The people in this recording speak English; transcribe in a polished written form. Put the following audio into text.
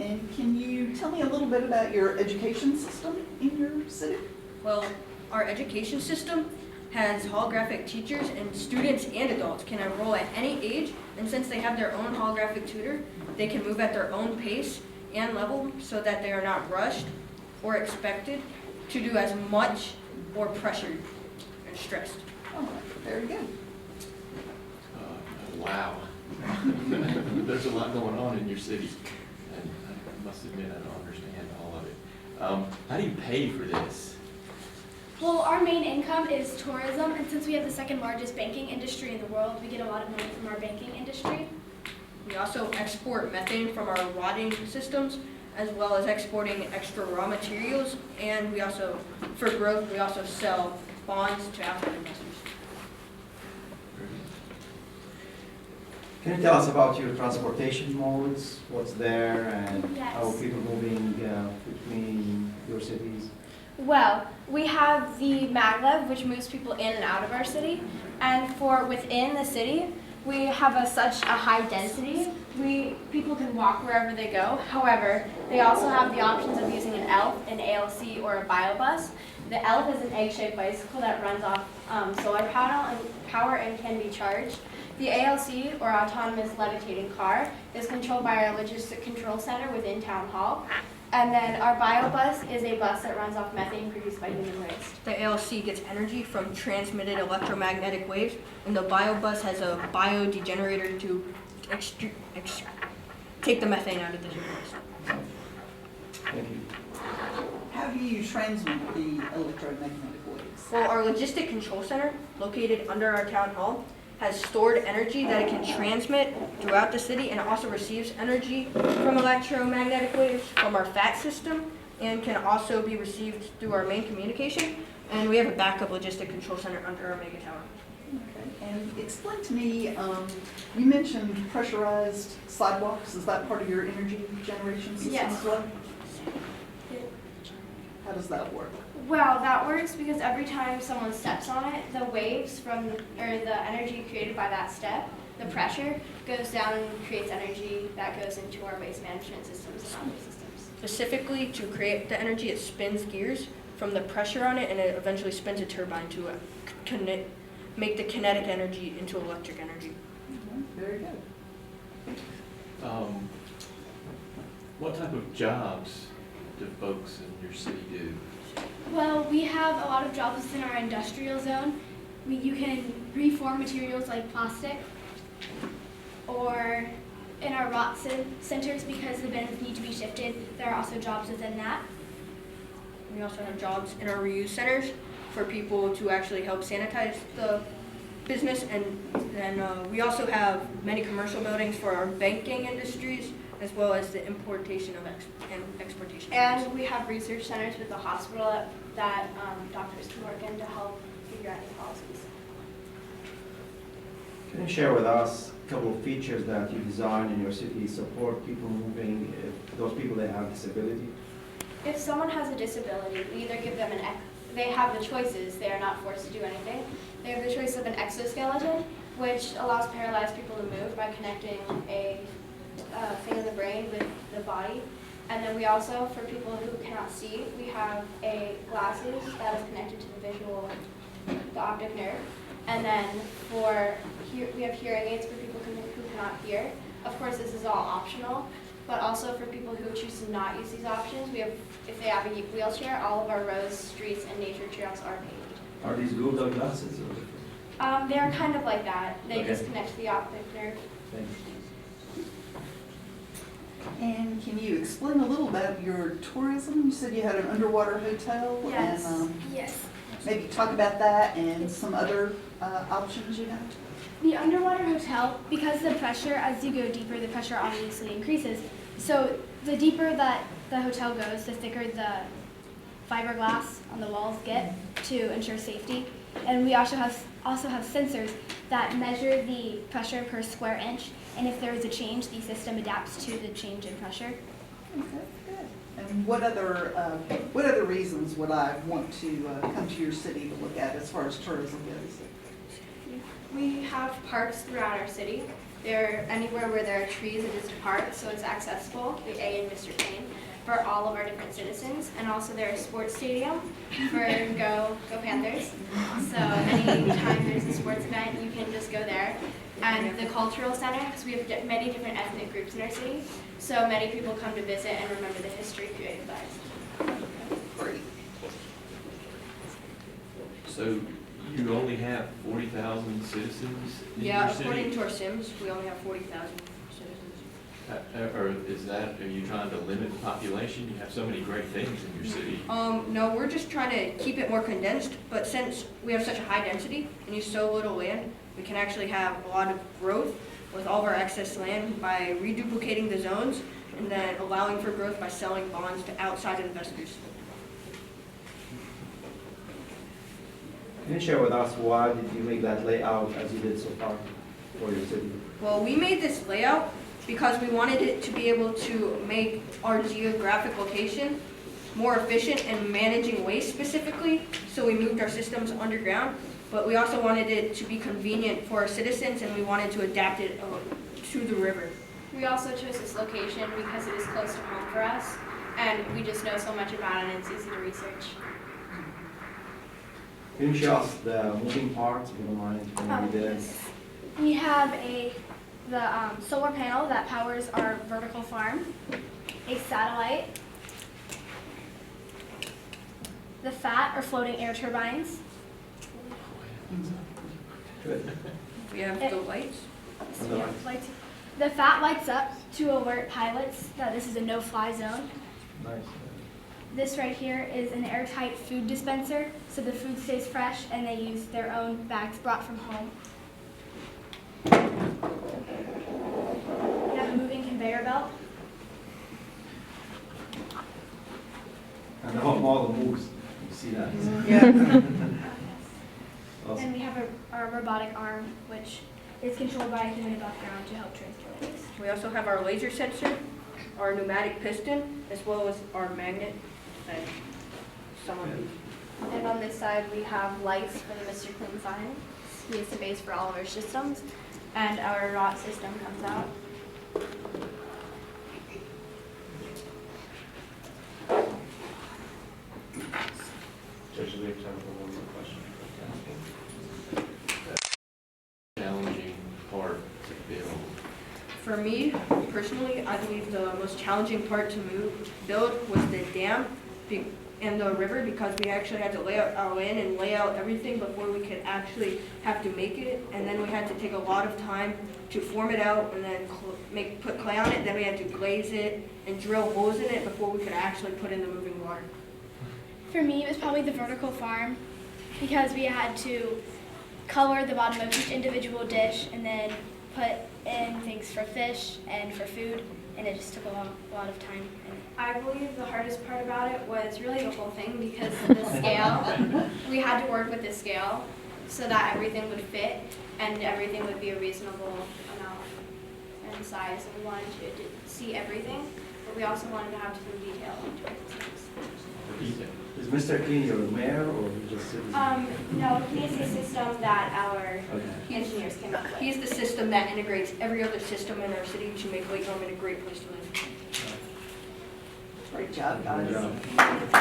And can you tell me a little bit about your education system in your city? Well, our education system has holographic teachers, and students and adults can enroll at any age, and since they have their own holographic tutor, they can move at their own pace and level so that they are not rushed or expected to do as much or pressured and stressed. Oh, very good. Wow. There's a lot going on in your city. And I must admit, I don't understand all of it. How do you pay for this? Well, our main income is tourism, and since we have the second largest banking industry in the world, we get a lot of money from our banking industry. We also export methane from our rotting systems, as well as exporting extra raw materials, and we also, for growth, we also sell bonds to outside investors. Can you tell us about your transportation modes, what's there, and Yes. how people moving between your cities? Well, we have the maglev, which moves people in and out of our city, and for within the city, we have such a high density. People can walk wherever they go. However, they also have the options of using an ELF, an ALC, or a biobus. The ELF is an egg-shaped bicycle that runs off solar power and can be charged. The ALC, or autonomous levitating car, is controlled by our logistic control center within Town Hall. And then our biobus is a bus that runs off methane produced by human waste. The ALC gets energy from transmitted electromagnetic waves, and the biobus has a biodegenerator to take the methane out of the human waste. Thank you. How do you transmit the electromagnetic waves? Well, our logistic control center, located under our town hall, has stored energy that it can transmit throughout the city, and also receives energy from electromagnetic waves from our FAT system, and can also be received through our main communication. And we have a backup logistic control center under our mega tower. Okay. And explain to me, you mentioned pressurized sidewalks. Is that part of your energy generation system Yes. as well? How does that work? Well, that works because every time someone steps on it, the waves or the energy created by that step, the pressure, goes down and creates energy that goes into our waste management systems and other systems. Specifically, to create the energy, it spins gears from the pressure on it, and it eventually spins a turbine to make the kinetic energy into electric energy. Very good. What type of jobs do folks in your city do? Well, we have a lot of jobs within our industrial zone. You can reform materials like plastic, or in our rot centers, because the bins need to be shifted, there are also jobs within that. We also have jobs in our reuse centers for people to actually help sanitize the business, and then we also have many commercial buildings for our banking industries, as well as the importation of and exportation. And we have research centers with the hospital that doctors can work in to help figure out new policies. Can you share with us a couple of features that you design in your city support people moving, those people that have disability? If someone has a disability, we either give them they have the choices, they are not forced to do anything. They have the choice of an exoskeleton, which allows paralyzed people to move by connecting a thing in the brain with the body. And then we also, for people who cannot see, we have glasses that is connected to the optic nerve. And then we have hearing aids for people who cannot hear. Of course, this is all optional, but also for people who choose to not use these options, if they have a wheelchair, all of our roads, streets, and nature trails are paved. Are these Google glasses? They are kind of like that. They Okay. just connect to the optic nerve. Thanks. And can you explain a little about your tourism? You said you had an underwater hotel. Yes. And Yes. maybe talk about that and some other options you have. The underwater hotel, because the pressure, as you go deeper, the pressure obviously increases. So the deeper that the hotel goes, the thicker the fiberglass on the walls get to ensure safety. And we also have sensors that measure the pressure per square inch. And if there is a change, the system adapts to the change in pressure. Okay, good. And what other reasons would I want to come to your city to look at as far as tourism goes? We have parks throughout our city. They're anywhere where there are trees, it is to park, so it's accessible, the A in Mr. Kane, for all of our different citizens. And also they're a sports stadium for Go Panthers. So anytime there's a sports event, you can just go there. And the cultural center, because we have many different ethnic groups in our city, so many people come to visit and remember the history created by us. Great. So you only have 40,000 citizens in your Yeah, city? according to our Sims, we only have 40,000 citizens. Or are you trying to limit the population? You have so many great things in your city. No, we're just trying to keep it more condensed, but since we have such a high density and use so little land, we can actually have a lot of growth with all of our excess land by reduplicating the zones and then allowing for growth by selling bonds to outside investors. Can you share with us why did you make that layout as you did so far for your city? Well, we made this layout because we wanted it to be able to make our geographic location more efficient in managing waste specifically, so we moved our systems underground. But we also wanted it to be convenient for our citizens, and we wanted to adapt it to the river. We also chose this location because it is close to home for us, and we just know so much about it and it's easy to research. Can you show us the moving parts, if you don't mind, when you did it? We have the solar panel that powers our vertical farm, a satellite, the FAT or floating air turbines, Good. We have the lights. And the lights. lights. The FAT lights up to alert pilots that this is a no-fly zone. Nice. This right here is an airtight food dispenser, so the food stays fresh and they use their own bags brought from home. We have a moving conveyor belt. And the whole model moves, you see that? Awesome. And we have our robotic arm, which is controlled by a human above ground to help transport things. We also have our laser sensor, our pneumatic piston, as well as our magnet. And some of these. And on this side, we have lights for the Mr. Clean sign. He is the base for all of our systems, and our ROT system comes out. Judge, we have time for one more question. Challenging part to build. For me, personally, I believe the most challenging part to build was the dam and the river, because we actually had to lay out our land and lay out everything before we could actually have to make it. And then we had to take a lot of time to form it out and then put clay on it. Then we had to glaze it and drill holes in it before we could actually put in the moving water. For me, it was probably the vertical farm because we had to color the bottom of each individual dish and then put in things for fish and for food, and it just took a lot of time. I believe the hardest part about it was really the whole thing, because the scale, we had to work with the scale so that everything would fit and everything would be a reasonable amount and size, and we wanted to see everything, but we also wanted to have some detail into our systems. Is Mr. Clean your mayor or just citizen? No, he is the system that our Okay. engineers came up with. He's the system that integrates every other system in our city to make Lake Norman a great place to live. Great job, guys. Good job.